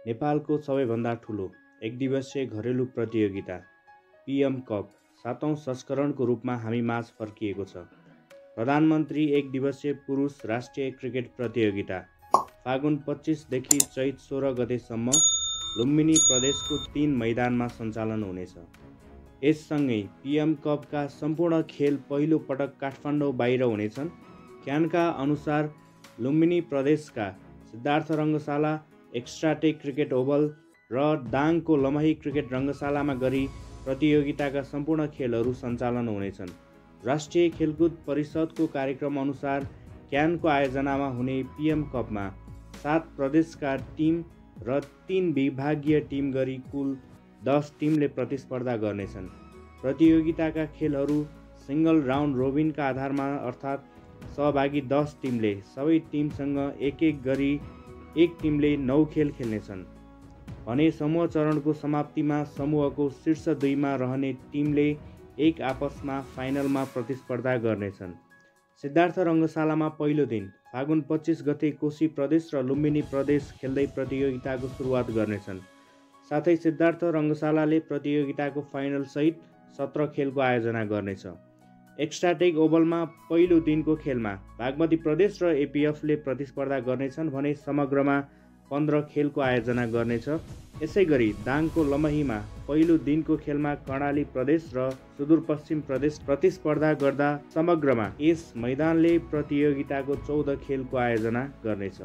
नेपालको सबैभन्दा ठुलो एकदिवसीय घरेलु प्रतियोगिता पीएम कप 7औं संस्करणको रूपमा हामी माझ फर्किएको छ। प्रधानमन्त्री एक दिवसीय पुरुष राष्ट्रिय क्रिकेट प्रतियोगिता फागुन 25 देखि चैत 16 गतेसम्म लुम्बिनी प्रदेशको 3 मैदानमा सञ्चालन हुनेछ। यससँगै पीएम कपका सम्पूर्ण खेल पहिलो पटक काठमाडौँ बाहिर हुनेछन्। क्यानका अनुसार लुम्बिनी प्रदेशका सिद्धार्थ रङ्गशाला, एक्स्ट्राटेक क्रिकेट ओभल र दाङको लमही क्रिकेट रङ्गशालामा गरी प्रतियोगिताका सम्पूर्ण खेलहरू सञ्चालन हुनेछन्। राष्ट्रिय खेलकुद परिषदको कार्यक्रम अनुसार क्यानको आयोजनामा हुने पीएम कपमा 7 प्रदेशका टिम र 3 विभागीय टिम गरी कुल 10 टिमले प्रतिस्पर्धा गर्नेछन्। प्रतियोगिताका खेलहरू सिङ्गल राउन्ड रोबिनका आधारमा अर्थात् सहभागी 10 टिमले सबै टिमसँग एक गरी एक टिमले 9 खेल खेल्नेछन् भने समूह चरणको समाप्तिमा समूहको शीर्ष 2 मा रहने टिमले एक आपसमा फाइनलमा प्रतिस्पर्धा गर्नेछन्। सिद्धार्थ रङ्गशालामा पहिलो दिन फागुन 25 गते कोशी प्रदेश र लुम्बिनी प्रदेश खेल्दै प्रतियोगिताको सुरुवात गर्नेछन्। साथै सिद्धार्थ रङ्गशालाले प्रतियोगिताको फाइनल सहित 17 खेलको आयोजना गर्नेछ। एक्स्ट्राटेक ओभलमा पहिलो दिनको खेलमा बागमती प्रदेश र एपीएफले प्रतिस्पर्धा गर्नेछन् भने समग्रमा 15 खेलको आयोजना गर्नेछ। यसैगरी दाङको लमहीमा पहिलो दिनको खेलमा कर्णाली प्रदेश र सुदूरपश्चिम प्रदेश प्रतिस्पर्धा गर्दा समग्रमा यस मैदानले प्रतियोगिताको 14 खेलको आयोजना गर्नेछ।